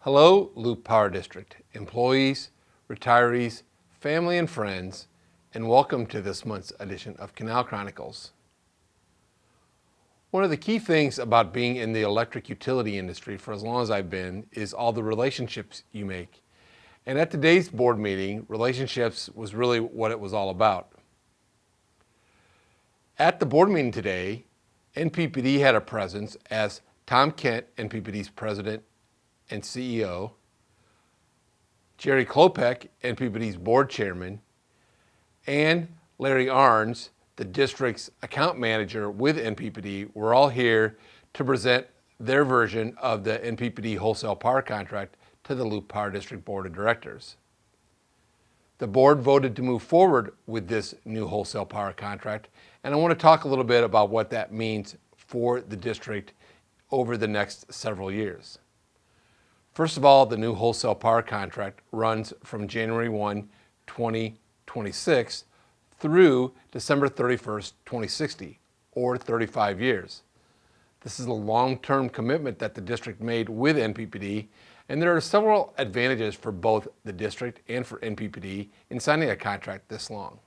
Hello, Loup Power District, employees, retirees, family and friends, and welcome to this month's edition of Canal Chronicles. One of the key things about being in the electric utility industry for as long as I've been is all the relationships you make. And at today's board meeting, relationships was really what it was all about. At the board meeting today, NPPD had a presence as Tom Kent, NPPD's president and CEO, Jerry Klopek, NPPD's board chairman, and Larry Arns, the district's account manager with NPPD, were all here to present their version of the NPPD wholesale power contract to the Loup Power District Board of Directors. The board voted to move forward with this new wholesale power contract, and I want to talk a little bit about what that means for the district over the next several years. First of all, the new wholesale power contract runs from January 1, 2026 through December 31st, 2060, or 35 years. This is a long-term commitment that the district made with NPPD, and there are several advantages for both the district and for NPPD in signing a contract this long.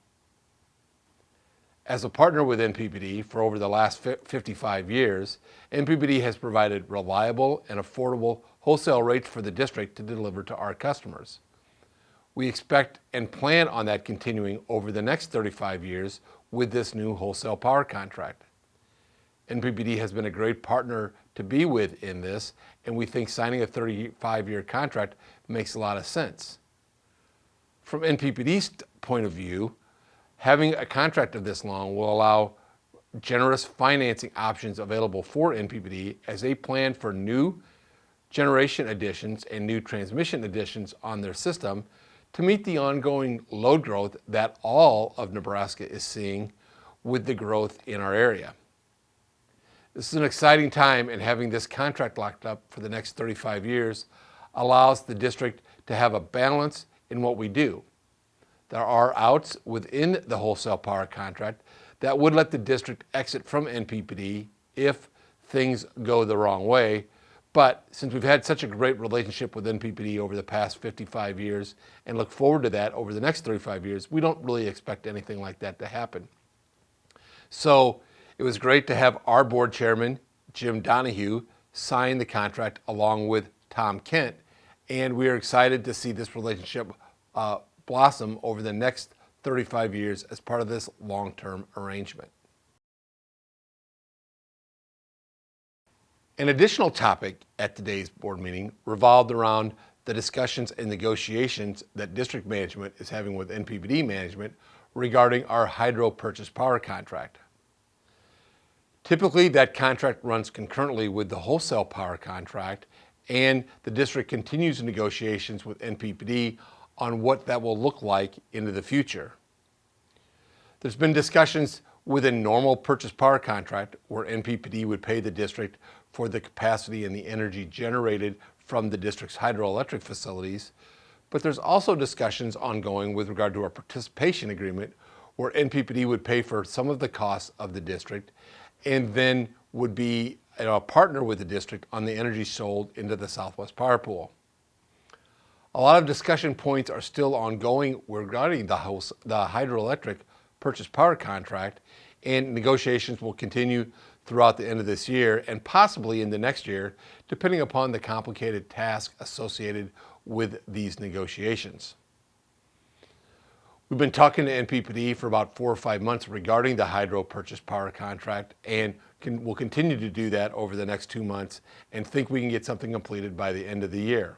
As a partner with NPPD for over the last 55 years, NPPD has provided reliable and affordable wholesale rates for the district to deliver to our customers. We expect and plan on that continuing over the next 35 years with this new wholesale power contract. NPPD has been a great partner to be with in this, and we think signing a 35-year contract makes a lot of sense. From NPPD's point of view, having a contract of this long will allow generous financing options available for NPPD as they plan for new generation additions and new transmission additions on their system to meet the ongoing load growth that all of Nebraska is seeing with the growth in our area. This is an exciting time, and having this contract locked up for the next 35 years allows the district to have a balance in what we do. There are outs within the wholesale power contract that would let the district exit from NPPD if things go the wrong way. But since we've had such a great relationship with NPPD over the past 55 years and look forward to that over the next 35 years, we don't really expect anything like that to happen. So it was great to have our board chairman, Jim Donahue, sign the contract along with Tom Kent, and we are excited to see this relationship blossom over the next 35 years as part of this long-term arrangement. An additional topic at today's board meeting revolved around the discussions and negotiations that district management is having with NPPD management regarding our hydro purchase power contract. Typically, that contract runs concurrently with the wholesale power contract, and the district continues negotiations with NPPD on what that will look like into the future. There's been discussions with a normal purchase power contract where NPPD would pay the district for the capacity and the energy generated from the district's hydroelectric facilities, but there's also discussions ongoing with regard to our participation agreement where NPPD would pay for some of the costs of the district and then would be a partner with the district on the energy sold into the Southwest Power Pool. A lot of discussion points are still ongoing regarding the hydroelectric purchase power contract, and negotiations will continue throughout the end of this year and possibly in the next year, depending upon the complicated task associated with these negotiations. We've been talking to NPPD for about 4 or 5 months regarding the hydro purchase power contract, and we'll continue to do that over the next 2 months and think we can get something completed by the end of the year.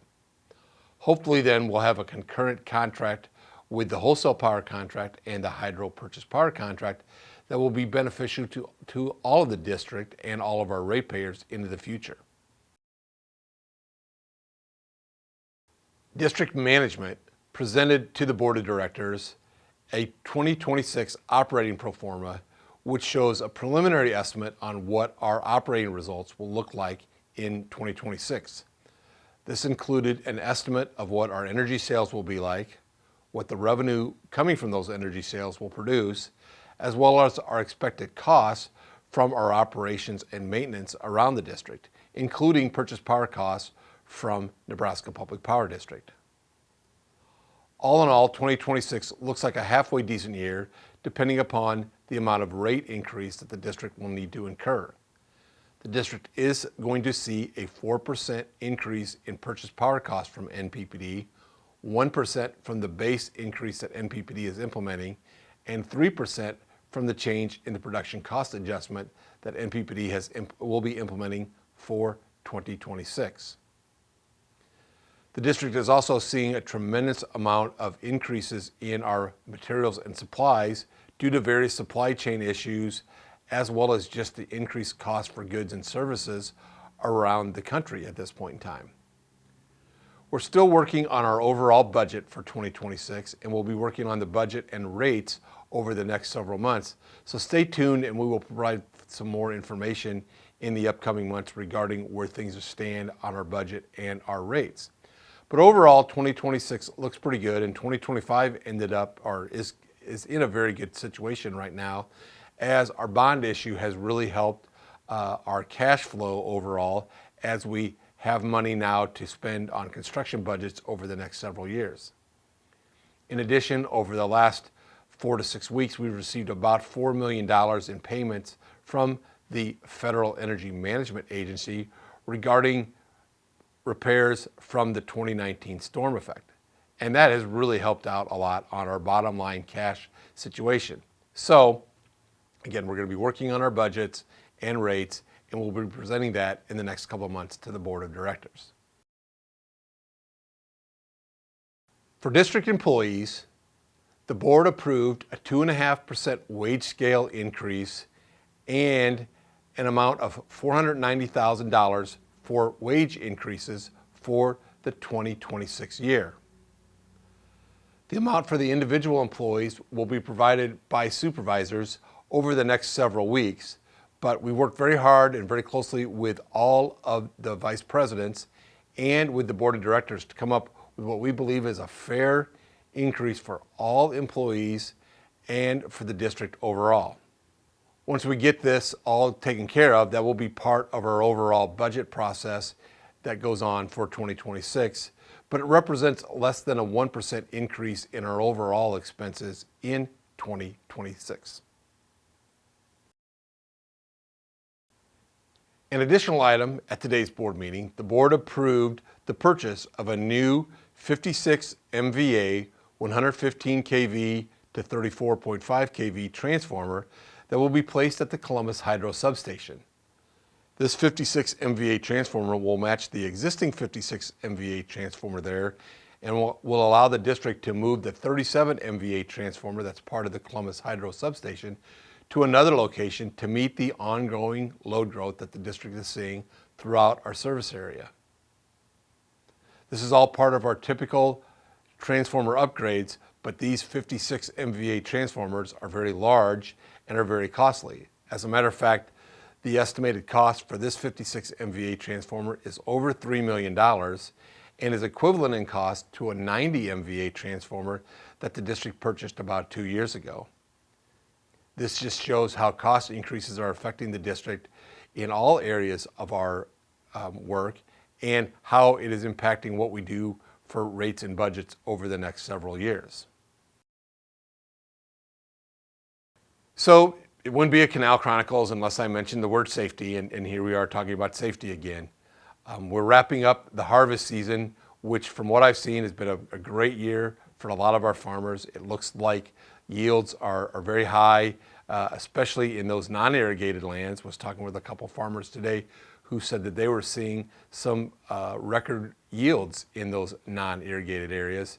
Hopefully then we'll have a concurrent contract with the wholesale power contract and the hydro purchase power contract that will be beneficial to all of the district and all of our ratepayers into the future. District management presented to the board of directors a 2026 operating pro forma, which shows a preliminary estimate on what our operating results will look like in 2026. This included an estimate of what our energy sales will be like, what the revenue coming from those energy sales will produce, as well as our expected costs from our operations and maintenance around the district, including purchase power costs from Nebraska Public Power District. All in all, 2026 looks like a halfway decent year, depending upon the amount of rate increase that the district will need to incur. The district is going to see a 4% increase in purchase power costs from NPPD, 1% from the base increase that NPPD is implementing, and 3% from the change in the production cost adjustment that NPPD will be implementing for 2026. The district is also seeing a tremendous amount of increases in our materials and supplies due to various supply chain issues, as well as just the increased cost for goods and services around the country at this point in time. We're still working on our overall budget for 2026, and we'll be working on the budget and rates over the next several months. So stay tuned, and we will provide some more information in the upcoming months regarding where things stand on our budget and our rates. But overall, 2026 looks pretty good, and 2025 is in a very good situation right now, as our bond issue has really helped our cash flow overall, as we have money now to spend on construction budgets over the next several years. In addition, over the last 4 to 6 weeks, we've received about $4 million in payments from the Federal Energy Management Agency regarding repairs from the 2019 storm effect. And that has really helped out a lot on our bottom line cash situation. So again, we're going to be working on our budgets and rates, and we'll be presenting that in the next couple of months to the board of directors. For district employees, the board approved a 2.5% wage scale increase and an amount of $490,000 for wage increases for the 2026 year. The amount for the individual employees will be provided by supervisors over the next several weeks, but we worked very hard and very closely with all of the vice presidents and with the board of directors to come up with what we believe is a fair increase for all employees and for the district overall. Once we get this all taken care of, that will be part of our overall budget process that goes on for 2026, but it represents less than a 1% increase in our overall expenses in 2026. An additional item at today's board meeting, the board approved the purchase of a new 56 MVA 115 kV to 34.5 kV transformer that will be placed at the Columbus Hydro substation. This 56 MVA transformer will match the existing 56 MVA transformer there, and will allow the district to move the 37 MVA transformer that's part of the Columbus Hydro substation to another location to meet the ongoing load growth that the district is seeing throughout our service area. This is all part of our typical transformer upgrades, but these 56 MVA transformers are very large and are very costly. As a matter of fact, the estimated cost for this 56 MVA transformer is over $3 million and is equivalent in cost to a 90 MVA transformer that the district purchased about 2 years ago. This just shows how cost increases are affecting the district in all areas of our work, and how it is impacting what we do for rates and budgets over the next several years. So it wouldn't be a Canal Chronicles unless I mentioned the word safety, and here we are talking about safety again. We're wrapping up the harvest season, which from what I've seen has been a great year for a lot of our farmers. It looks like yields are very high, especially in those non-irrigated lands. I was talking with a couple farmers today who said that they were seeing some record yields in those non-irrigated areas.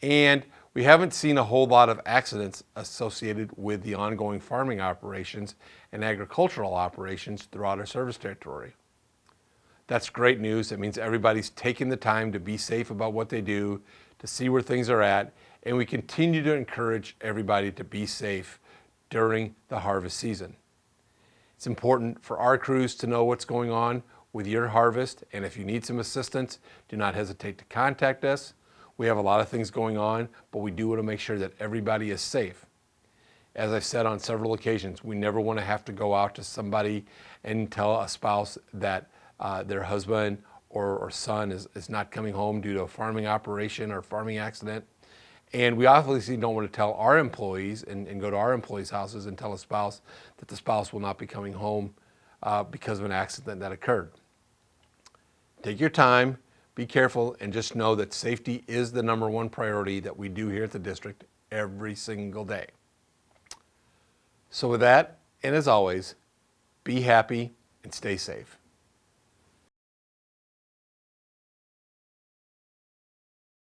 And we haven't seen a whole lot of accidents associated with the ongoing farming operations and agricultural operations throughout our service territory. That's great news. It means everybody's taking the time to be safe about what they do, to see where things are at, and we continue to encourage everybody to be safe during the harvest season. It's important for our crews to know what's going on with your harvest, and if you need some assistance, do not hesitate to contact us. We have a lot of things going on, but we do want to make sure that everybody is safe. As I've said on several occasions, we never want to have to go out to somebody and tell a spouse that their husband or son is not coming home due to a farming operation or farming accident. And we obviously don't want to tell our employees and go to our employees' houses and tell a spouse that the spouse will not be coming home because of an accident that occurred. Take your time, be careful, and just know that safety is the number one priority that we do here at the district every single day. So with that, and as always, be happy and stay safe.